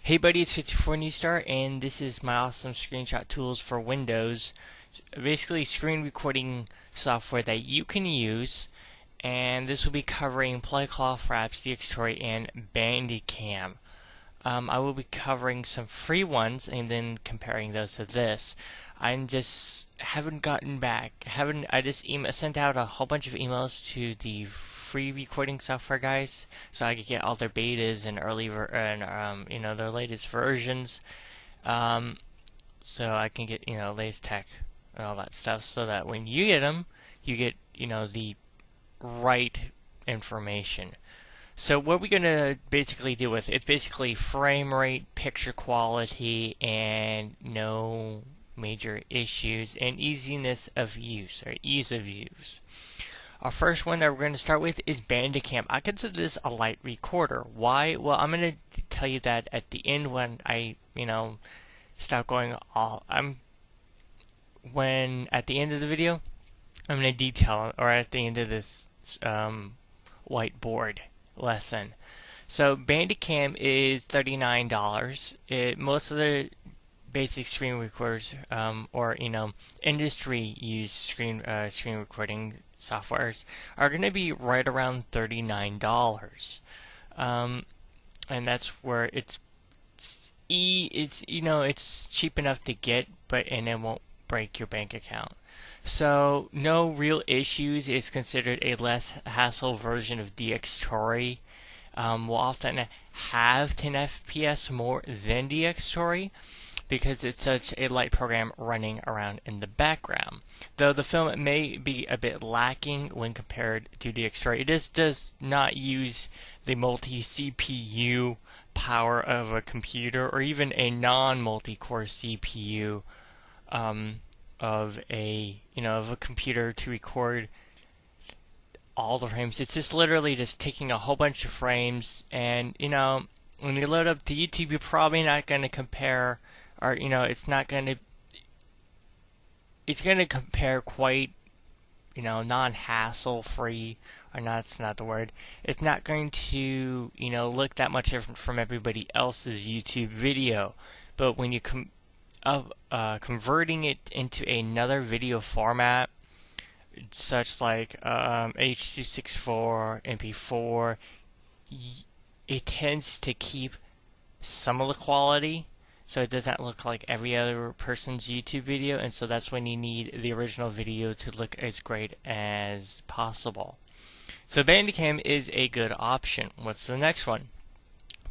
Hey buddy, it's 54 New Star, and this is my awesome screenshot tools for Windows. Basically, screen recording software that you can use, and this will be covering Playclaw, Fraps, dxtory, and bandicam. I will be covering some free ones and then comparing those to this. I just haven't gotten back. I just sent out a whole bunch of emails to the free recording software guys, so I could get all their betas and their latest versions, so I can get latest tech and all that stuff, so that when you get them, you get the right information. So what we're going to basically deal with, it's basically frame rate, picture quality, and no major issues, and easiness of use, or ease of use. Our first one that we're going to start with is bandicam. I consider this a light recorder. Why? Well, I'm going to tell you that at the end when I, stop going all, at the end of the video, I'm going to detail, or at the end of this whiteboard lesson. So bandicam is $39. Most of the basic screen recorders, or industry used screen recording softwares are going to be right around $39. And that's where it's cheap enough to get, and it won't break your bank account. So no real issues is considered a less hassle version of dxtory. Will often have 10 FPS more than dxtory, because it's such a light program running around in the background. Though the film may be a bit lacking when compared to dxtory, it does not use the multi-CPU power of a computer, or even a non-multi-core CPU of a computer to record all the frames. It's just literally just taking a whole bunch of frames, and when you load up to YouTube, you're probably not going to compare, or it's going to compare quite non-hassle free, or not, it's not the word. It's not going to look that much different from everybody else's YouTube video. But when you converting it into another video format, such like H.264, MP4, it tends to keep some of the quality, so it doesn't look like every other person's YouTube video, and so that's when you need the original video to look as great as possible. So bandicam is a good option. What's the next one?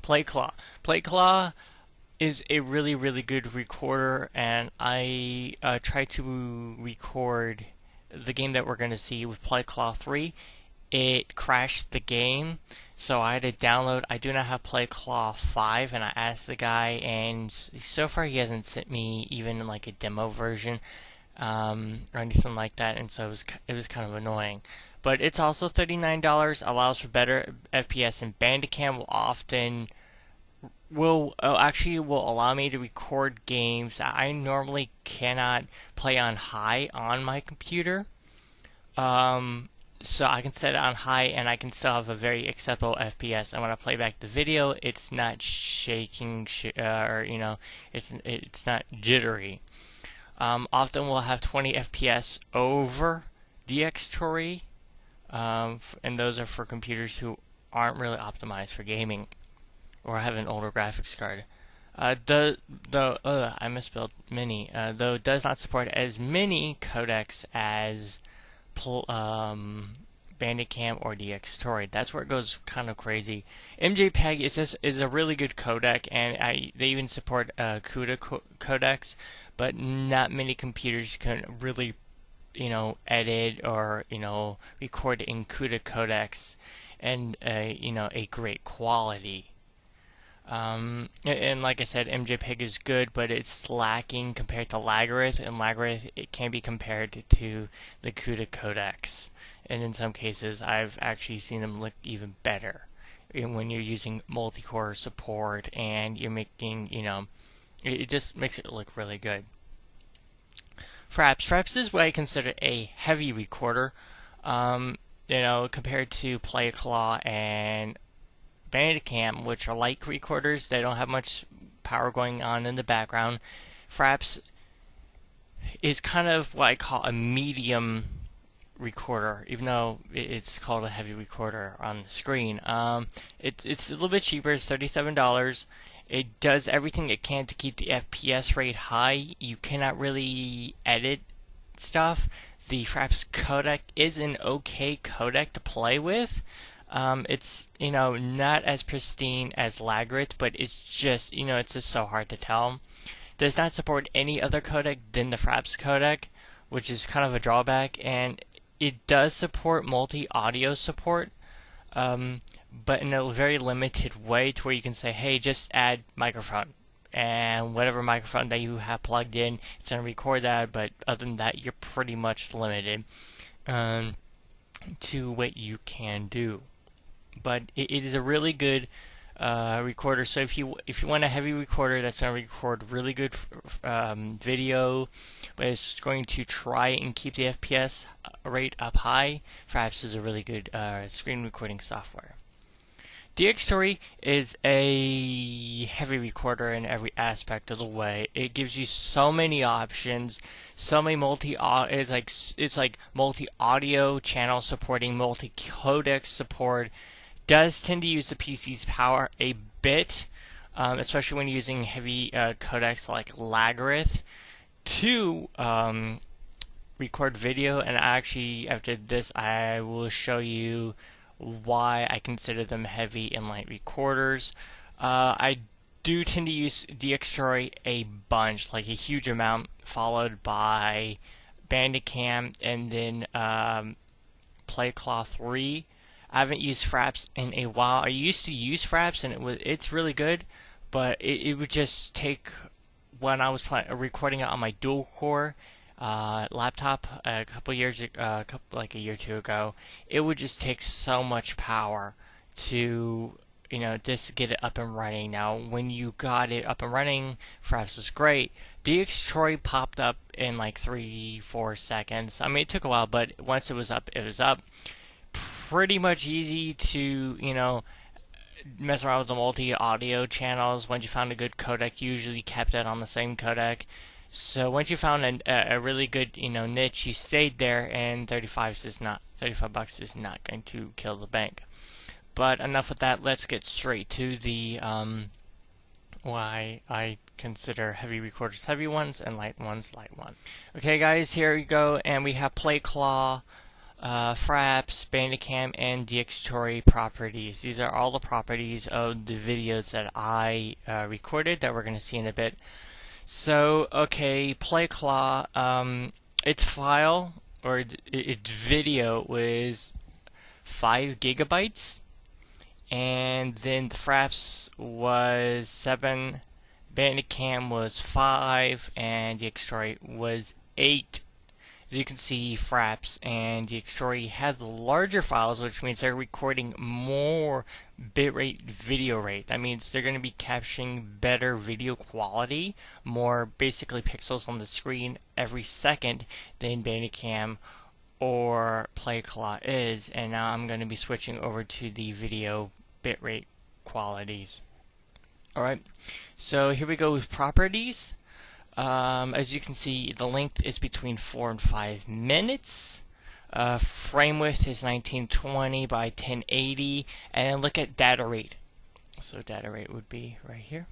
Playclaw. Playclaw is a really, really good recorder, and I tried to record the game that we're going to see with Playclaw 3. It crashed the game, so I had to download. I do not have Playclaw 5, and I asked the guy, and so far he hasn't sent me even like a demo version or anything like that, and so it was kind of annoying. But it's also $39, allows for better FPS, and bandicam will allow me to record games that I normally cannot play on high on my computer. So I can set it on high, and I can still have a very acceptable FPS. And when I play back the video, it's not shaking, it's not jittery. Often we'll have 20 FPS over dxtory, and those are for computers who aren't really optimized for gaming, or have an older graphics card. I misspelled many. Though it does not support as many codecs as bandicam or dxtory. That's where it goes kind of crazy. MJPEG is a really good codec, and they even support CUDA codecs, but not many computers can really edit or record in CUDA codecs and a great quality. And like I said, MJPEG is good, but it's lacking compared to Lagarith, and Lagarith, it can be compared to the CUDA codecs, and in some cases I've actually seen them look even better when you're using multi-core support, and you're making it just makes it look really good. Fraps is what I consider a heavy recorder, compared to Playclaw and bandicam, which are light recorders. They don't have much power going on in the background. Fraps is kind of what I call a medium recorder, even though it's called a heavy recorder on the screen. It's a little bit cheaper. It's $37. It does everything it can to keep the FPS rate high. You cannot really edit stuff. The Fraps codec is an okay codec to play with. It's not as pristine as Lagrit, but it's just it's just so hard to tell. Does not support any other codec than the Fraps codec, which is kind of a drawback, and it does support multi-audio support, but in a very limited way, to where you can say, hey, just add microphone, and whatever microphone that you have plugged in, it's going to record that, but other than that, you're pretty much limited to what you can do. But it is a really good recorder. So if you want a heavy recorder that's going to record really good video, but it's going to try and keep the FPS rate up high, Fraps is a really good screen recording software. dxtory is a heavy recorder in every aspect of the way. It gives you so many options, so many it's like multi-audio channel supporting, multi-codec support. Does tend to use the PC's power a bit, especially when using heavy codecs like Lagrit to record video. And actually, after this, I will show you why I consider them heavy and light recorders. I do tend to use dxtory a bunch, like a huge amount, followed by bandicam and then PlayClaw 3. I haven't used Fraps in a while. I used to use Fraps, and it's really good, but it would just take, when I was recording it on my dual core laptop a year or two ago, it would just take so much power to just get it up and running. Now, when you got it up and running, Fraps was great. dxtory popped up in like 3-4 seconds. I mean, it took a while, but once it was up, it was up. Pretty much easy to mess around with the multi-audio channels. Once you found a good codec, you usually kept it on the same codec. So once you found a really good niche, you stayed there, and $35 is not going to kill the bank. But enough with that. Let's get straight to the why I consider heavy recorders heavy ones and light ones light ones. Okay, guys, here we go, and we have PlayClaw, Fraps, bandicam, and dxtory properties. These are all the properties of the videos that I recorded that we're going to see in a bit. So, okay, PlayClaw, its file, or its video was 5 gigabytes, and then the Fraps was 7, bandicam was 5, and dxtory was 8. As you can see, Fraps and dxtory have the larger files, which means they're recording more bitrate video rate. That means they're going to be capturing better video quality, more basically pixels on the screen every second than bandicam or PlayClaw is. And now I'm going to be switching over to the video bitrate qualities. Alright, so here we go with properties. As you can see, the length is between 4 and 5 minutes. Frame width is 1920 by 1080. And then look at data rate. So data rate would be right here.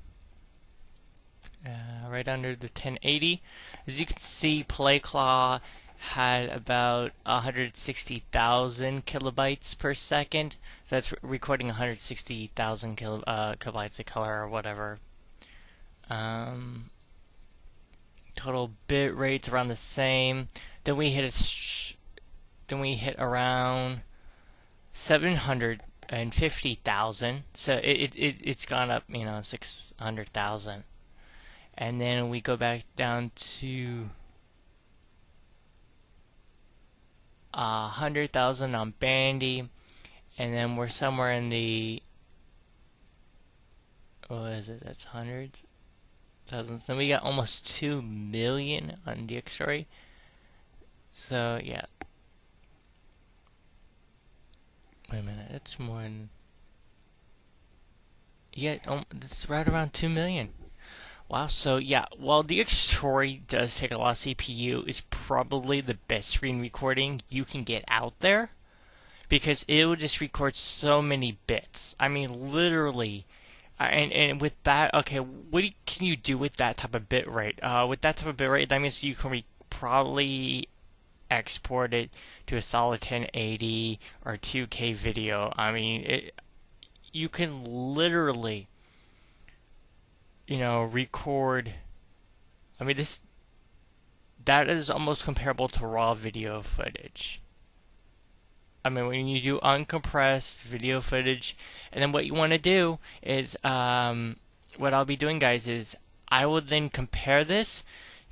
Right under the 1080. As you can see, PlayClaw had about 160,000 kilobytes per second. So that's recording 160,000 kilobytes of color or whatever. Total bit rates around the same. Then we hit around 750,000. So it's gone up, 600,000. And then we go back down to 100,000 on Bandy, and then we're somewhere in the, what is it? That's hundreds. Thousands. Then we got almost 2 million on dxtory. So yeah. Wait a minute, that's more than, yeah, it's right around 2 million. Wow, so yeah, while dxtory does take a lot of CPU, it's probably the best screen recording you can get out there because it will just record so many bits. I mean, literally. And with that, okay, can you do with that type of bit rate? With that type of bit rate, that means you can probably export it to a solid 1080 or 2K video. I mean, you can literally, record. I mean, that is almost comparable to raw video footage. I mean, when you do uncompressed video footage, and then what you want to do is, what I'll be doing, guys, is I will then compare this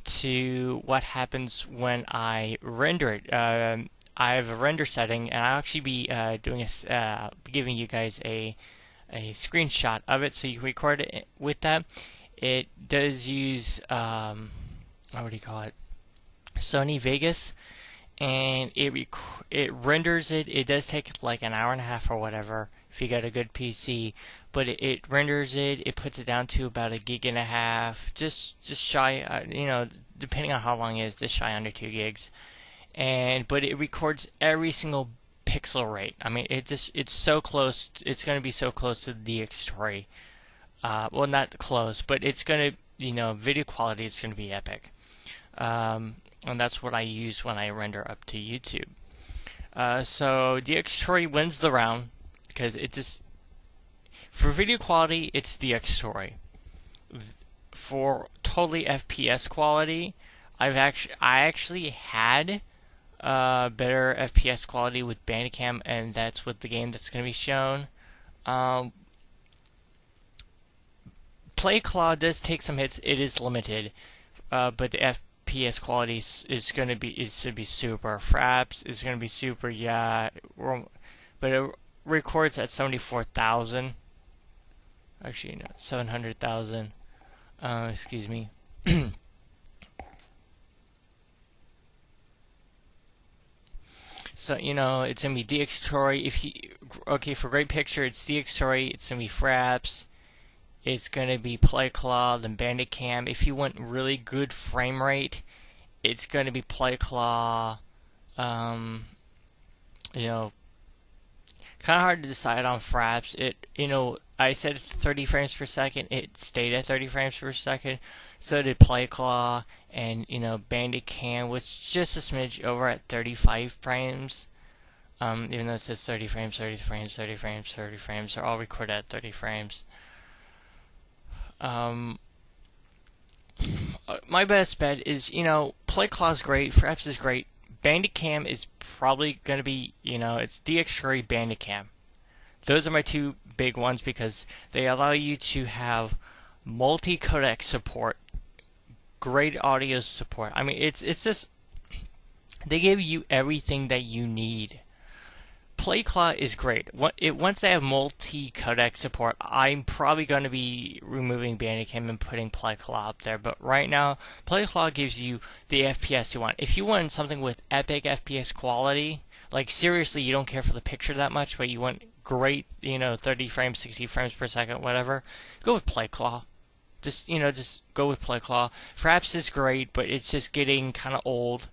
to what happens when I render it. I have a render setting, and I'll actually be giving you guys a screenshot of it, so you can record it with that. It does use what do you call it? Sony Vegas, and it renders it. It does take like an hour and a half or whatever if you got a good PC, but it renders it. It puts it down to about a gig and a half, just shy. Depending on how long it is, just shy under 2 gigs. But it records every single pixel rate. I mean, it's so close. It's going to be so close to the dxtory. Well, not close, but it's going to, video quality is going to be epic. And that's what I use when I render up to YouTube. So dxtory wins the round because for video quality, it's dxtory. For totally FPS quality, I actually had better FPS quality with bandicam, and that's with the game that's going to be shown. PlayClaw does take some hits. It is limited, but the FPS quality is going to be super. Fraps is going to be super, yeah, but it records at 74,000. Actually, no, 700,000. Excuse me. So it's gonna be dxtory. For great picture, it's dxtory. It's gonna be fraps. It's going to be PlayClaw, then bandicam. If you want really good frame rate, it's going to be PlayClaw. Kind of hard to decide on fraps. I said 30 frames per second. It stayed at 30 frames per second. So did PlayClaw, and bandicam was just a smidge over at 35 frames. Even though it says 30 frames, 30 frames, 30 frames, 30 frames, they're all recorded at 30 frames. My best bet is, PlayClaw is great, fraps is great, bandicam is probably going to be, it's dxtory bandicam. Those are my two big ones because they allow you to have multi-codec support, great audio support. I mean, it's just, they give you everything that you need. PlayClaw is great. Once they have multi-codec support, I'm probably going to be removing bandicam and putting PlayClaw up there. But right now, PlayClaw gives you the FPS you want. If you want something with epic FPS quality, like seriously, you don't care for the picture that much, but you want great, 30 frames, 60 frames per second, whatever, go with PlayClaw. Just go with PlayClaw. Fraps is great, but it's just getting kind of old.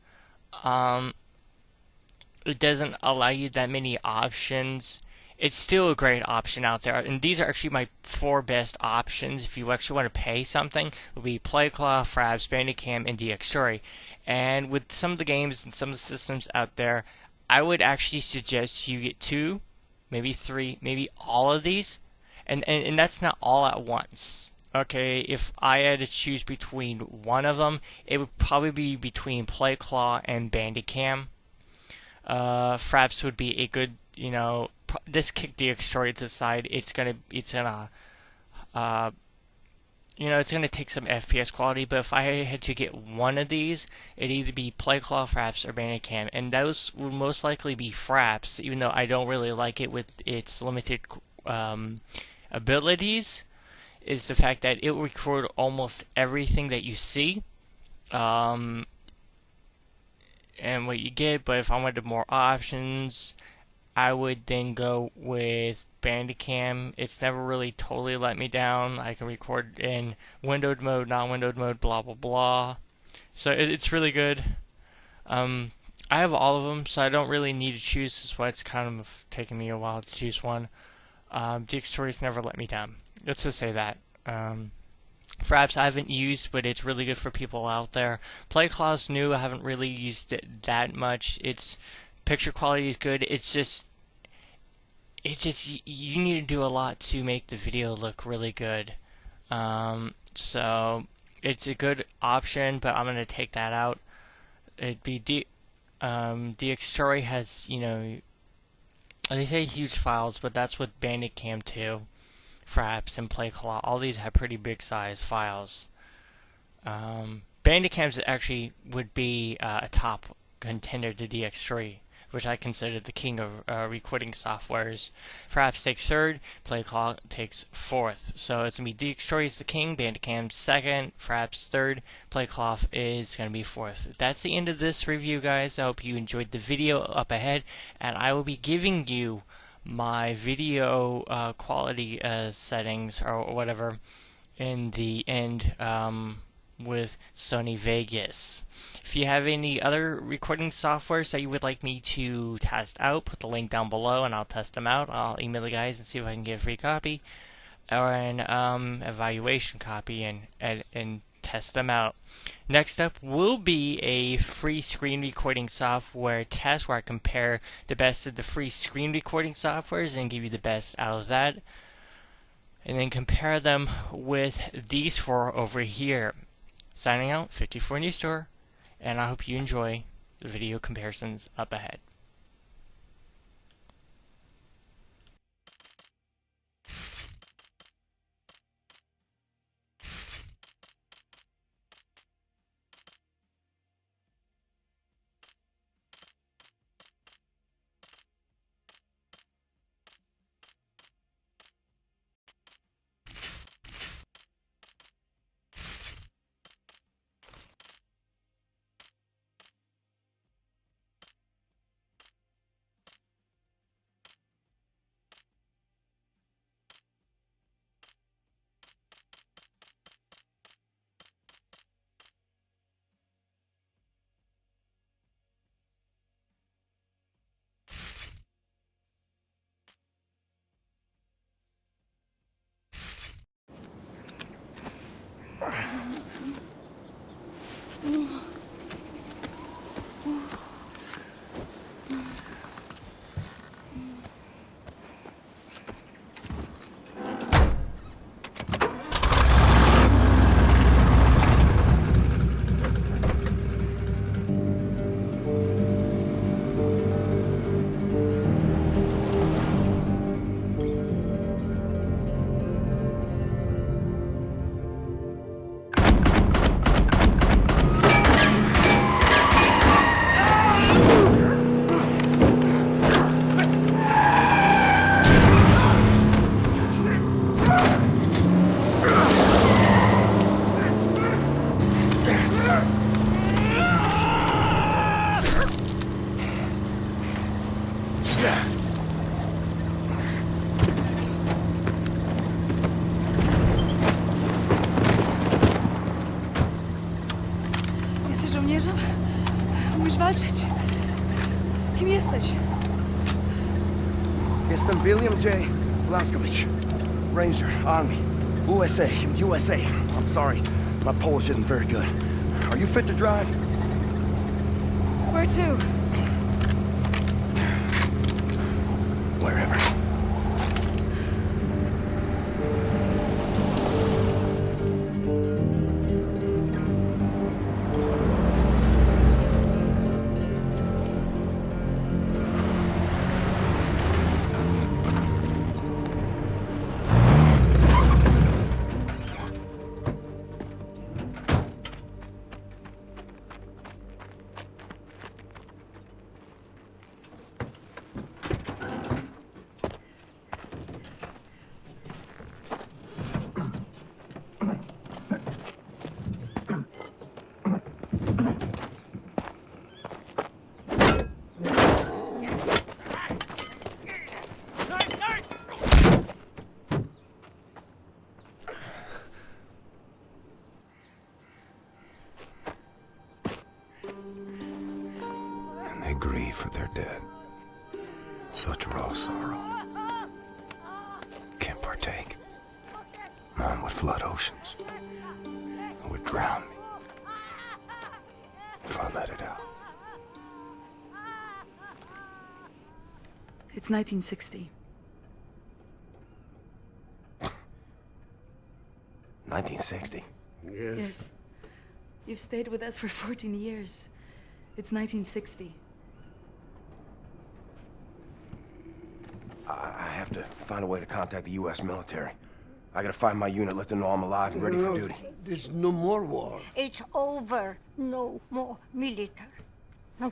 It doesn't allow you that many options. It's still a great option out there, and these are actually my 4 best options if you actually want to pay something. It would be PlayClaw, fraps, bandicam, and dxtory. And with some of the games and some of the systems out there, I would actually suggest you get 2, maybe 3, maybe all of these, and that's not all at once. Okay, if I had to choose between one of them, it would probably be between PlayClaw and bandicam. Fraps would be a good, this kick dxtory to the side. It's gonna take some FPS quality. But if I had to get one of these, it'd either be PlayClaw, fraps, or bandicam, and those would most likely be fraps. Even though I don't really like it with its limited abilities, is the fact that it will record almost everything that you see. And what you get, but if I wanted more options, I would then go with bandicam. It's never really totally let me down. I can record in windowed mode, non-windowed mode, blah blah blah. So it's really good. I have all of them, so I don't really need to choose. That's why it's kind of taking me a while to choose one. dxtory's never let me down. Let's just say that. Fraps I haven't used, but it's really good for people out there. PlayClaw's new. I haven't really used it that much. Its picture quality is good. It's just you need to do a lot to make the video look really good. So it's a good option, but I'm gonna take that out. It'd be dxtory has, they say huge files, but that's with bandicam too. Fraps and PlayClaw, all these have pretty big size files. Bandicams actually would be a top contender to dx3, which I consider the king of recording softwares. Fraps takes third, PlayClaw takes fourth. So it's going to be dxtory is the king, bandicam second, Fraps third, PlayClaw is going to be fourth. That's the end of this review, guys. I hope you enjoyed the video up ahead, and I will be giving you my video quality settings or whatever in the end with Sony Vegas. If you have any other recording softwares that you would like me to test out, put the link down below and I'll test them out. I'll email the guys and see if I can get a free copy or an evaluation copy and test them out. Next up will be a free screen recording software test where I compare the best of the free screen recording softwares and give you the best out of that, and then compare them with these four over here. Signing out, 54 News Store, and I hope you enjoy the video comparisons up ahead. Jesteś żołnierzem? Umiesz walczyć? Kim jesteś? Jestem William J. Blaskowicz, Ranger, Army, USA. I'm sorry, my Polish isn't very good. Are you fit to drive? Where to? Wherever. for their dead. Such raw sorrow. Can't partake. Mine would flood oceans. It would drown me if I let it out. It's 1960. 1960. Yes. You've stayed with us for 14 years. It's 1960. I have to find a way to contact the U.S. military. I gotta find my unit, let them know I'm alive and ready for duty. There's no more war. It's over. No more military. No.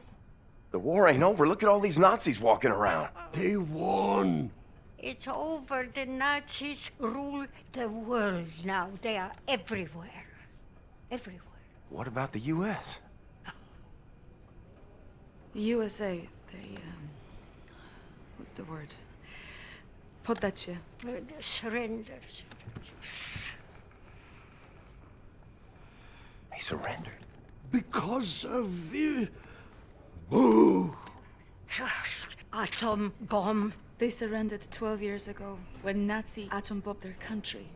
The war ain't over. Look at all these Nazis walking around. They won. It's over. The Nazis rule the world now. They are everywhere. Everywhere. What about the U.S.? The USA, they, what's the word? Poddacie. Surrenders. He surrendered. Because of... Boo! Atom bomb. They surrendered 12 years ago when Nazi atom bombed their country.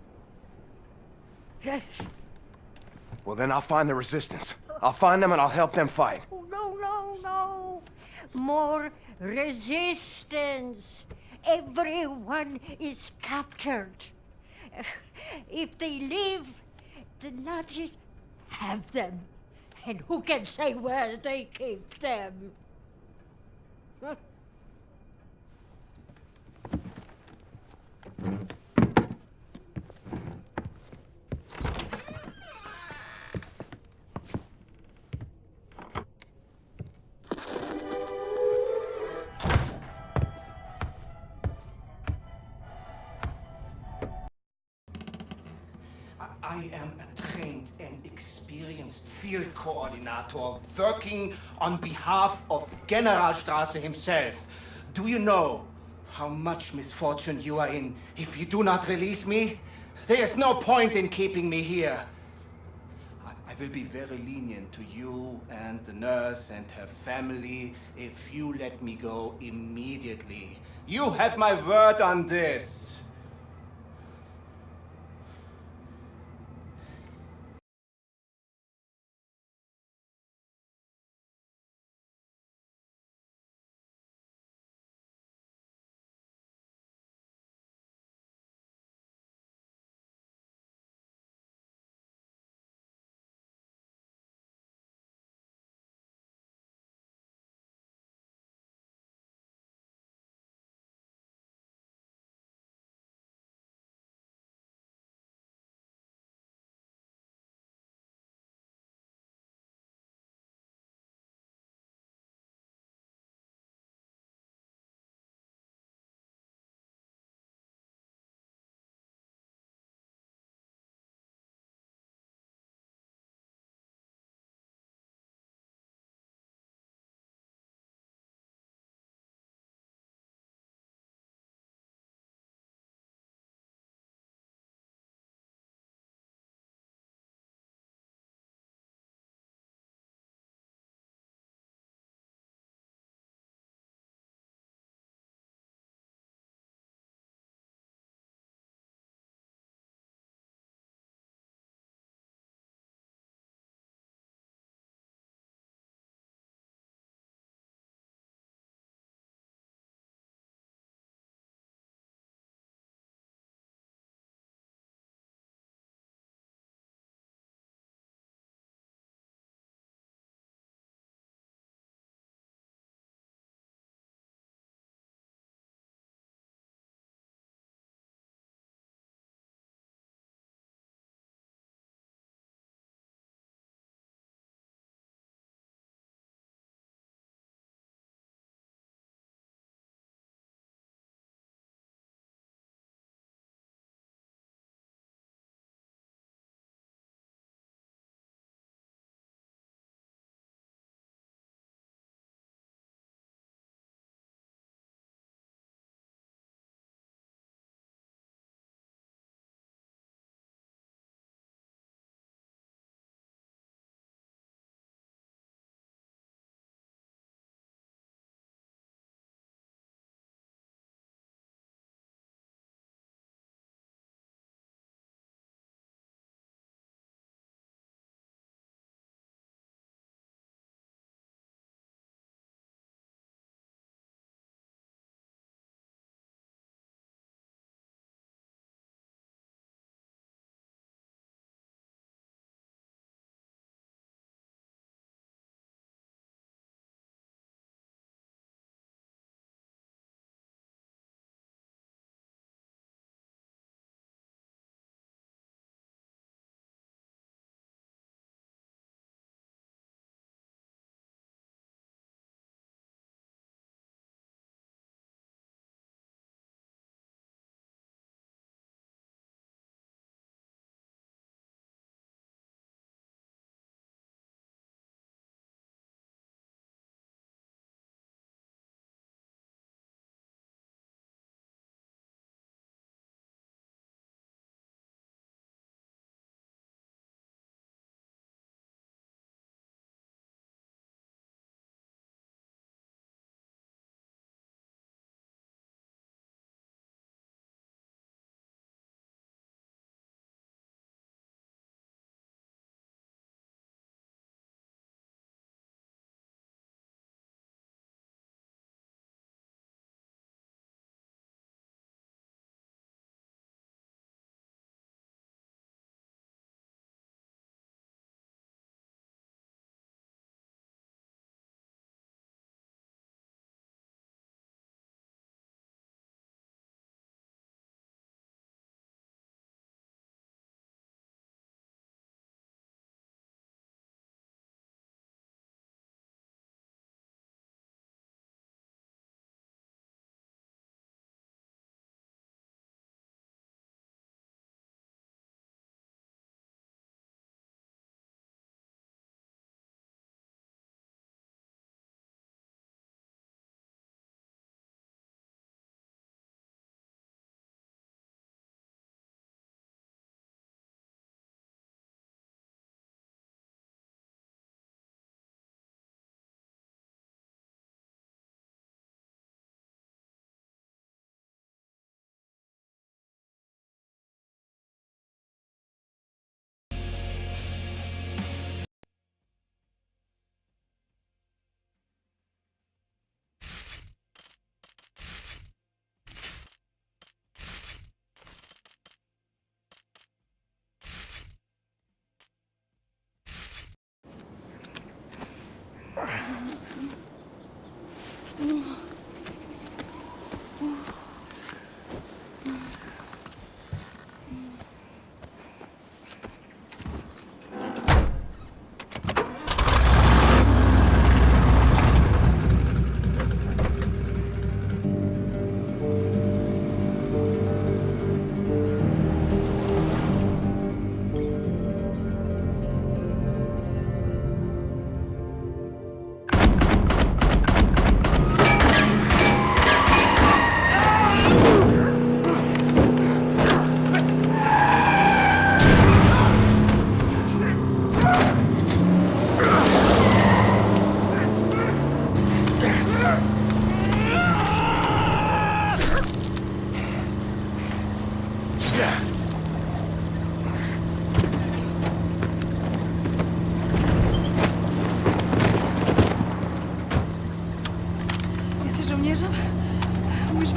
Yes. Well, then I'll find the resistance. I'll find them and I'll help them fight. Oh, no, no, no. More resistance. Everyone is captured. If they leave, the Nazis have them. And who can say where they keep them? I am a trained and experienced field coordinator working on behalf of Generalstrasse himself. Do you know how much misfortune you are in if you do not release me? There is no point in keeping me here. I will be very lenient to you and the nurse and her family if you let me go immediately. You have my word on this.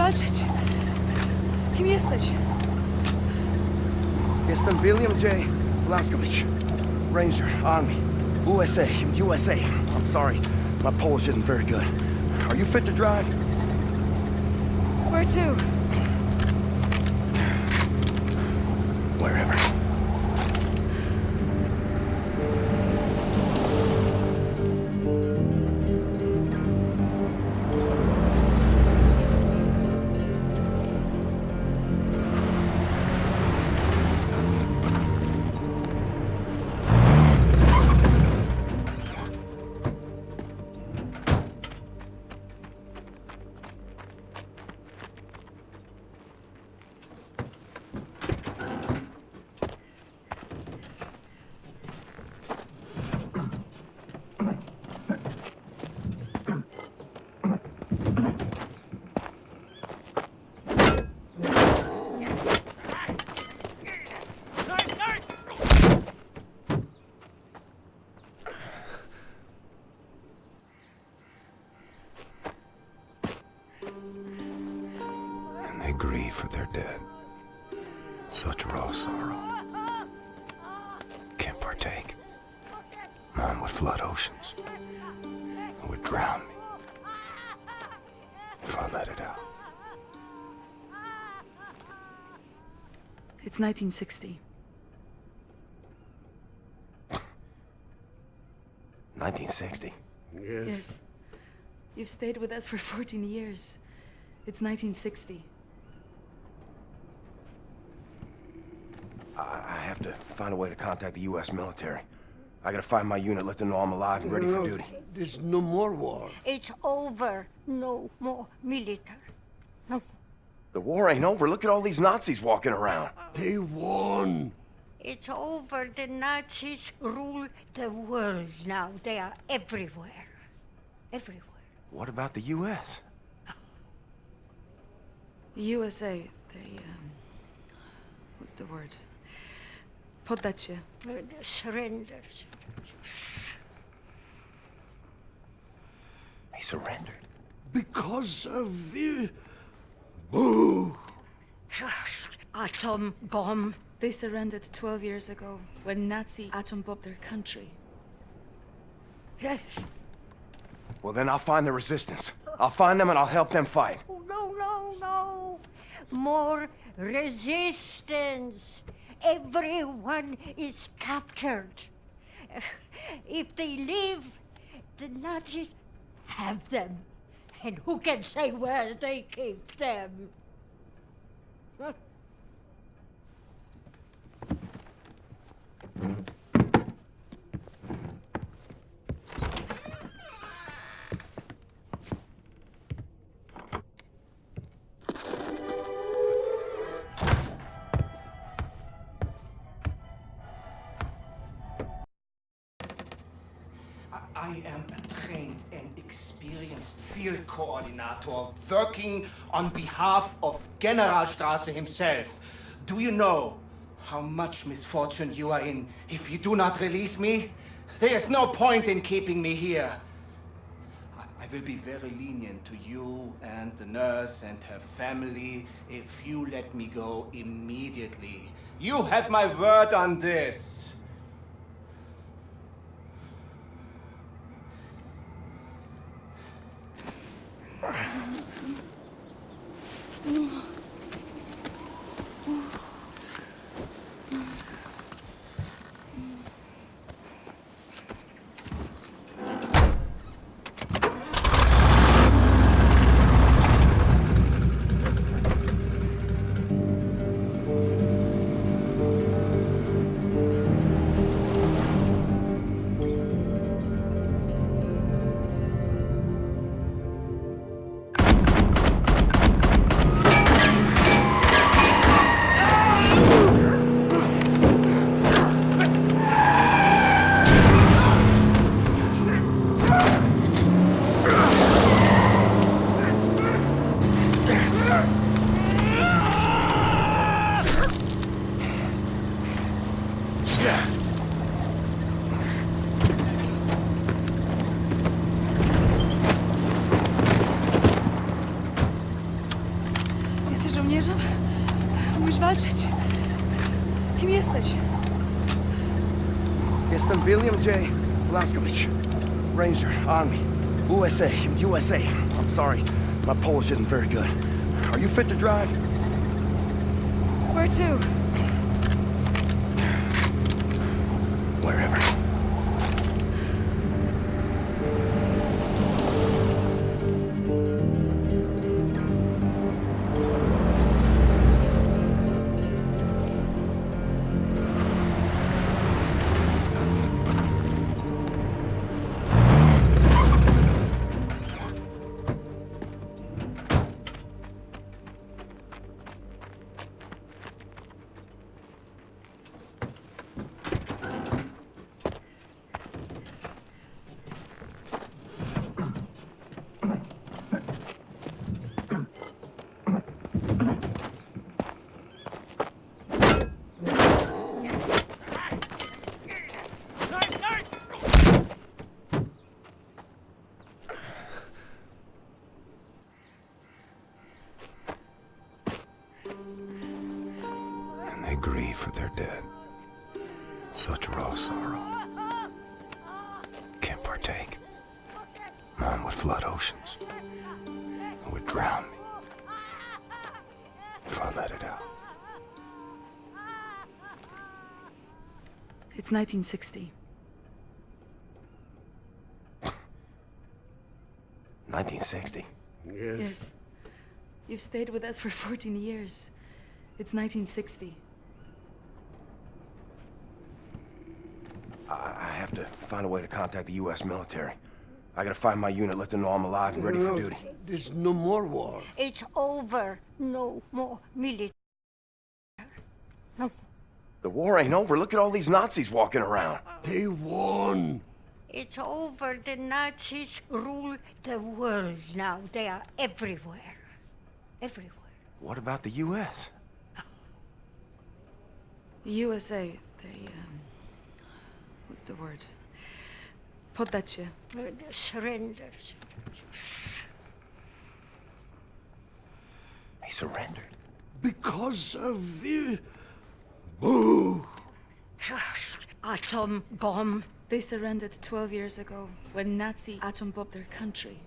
walczyć. Kim jesteś? Jestem William J. Blaskowicz. Ranger, Army. USA. I'm sorry, my Polish isn't very good. Are you fit to drive? Where to? Wherever. And they grieve for their dead. Such raw sorrow. Can't partake. Mine would flood oceans. Would drown me. If I let it out. It's 1960. 1960. Yes. You've stayed with us for 14 years. It's 1960. I have to find a way to contact the U.S. military. I gotta find my unit, let them know I'm alive and ready for duty. There's no more war. It's over. No more military. No. The war ain't over. Look at all these Nazis walking around. They won. It's over. The Nazis rule the world now. They are everywhere. Everywhere. What about the U.S.? The USA, they, what's the word? Poddacie. The surrenders. He surrendered. Because of... Boo! Atom bomb. They surrendered 12 years ago when Nazi atom bombed their country. Yes. Well, then I'll find the resistance. I'll find them and I'll help them fight. Oh, no, no, no. More resistance. Everyone is captured. If they leave, the Nazis have them. And who can say where they keep them? I am a trained and experienced field coordinator working on behalf of Generalstraße himself. Do you know how much misfortune you are in if you do not release me? There is no point in keeping me here. I will be very lenient to you and the nurse and her family if you let me go immediately. You have my word on this. żołnierzem? Umiesz walczyć? Kim jesteś? Jestem William J. Blazkowicz. Ranger, Army. USA. I'm sorry, my Polish isn't very good. Are you fit to drive? Where to? Wherever. And they grieve for their dead. Such raw sorrow. Can't partake. Mine would flood oceans. It would drown me if I let it out. It's 1960. 1960. Yes. Yes. You've stayed with us for 14 years. It's 1960. I have to find a way to contact the U.S. military. I gotta find my unit, let them know I'm alive and ready for duty. There's no more war. It's over. No more military. No. The war ain't over. Look at all these Nazis walking around. They won. It's over. The Nazis rule the world now. They are everywhere. Everywhere. What about the U.S.? The USA, they, what's the word? Poddać się. Surrenders. He surrendered. Because of... Boo! Atom bomb. They surrendered 12 years ago when Nazi atom bombed their country.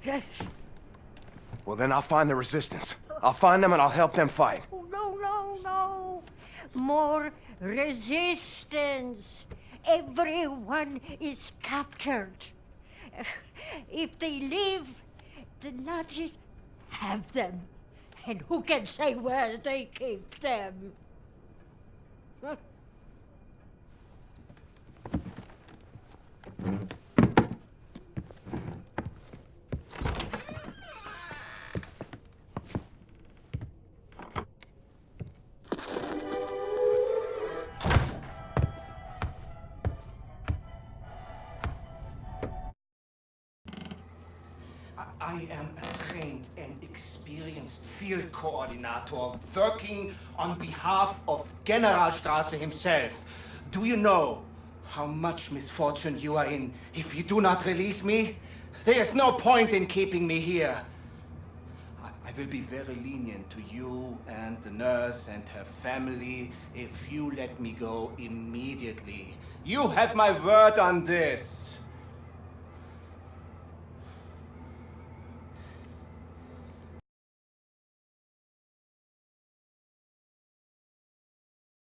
Yes. Well, then I'll find the resistance. I'll find them and I'll help them fight. Oh, no, no, no. More resistance. Everyone is captured. If they leave, the Nazis have them. And who can say where they keep them? I am a trained and experienced field coordinator working on behalf of Generalstraße himself. Do you know how much misfortune you are in if you do not release me? There is no point in keeping me here. I will be very lenient to you and the nurse and her family if you let me go immediately. You have my word on this.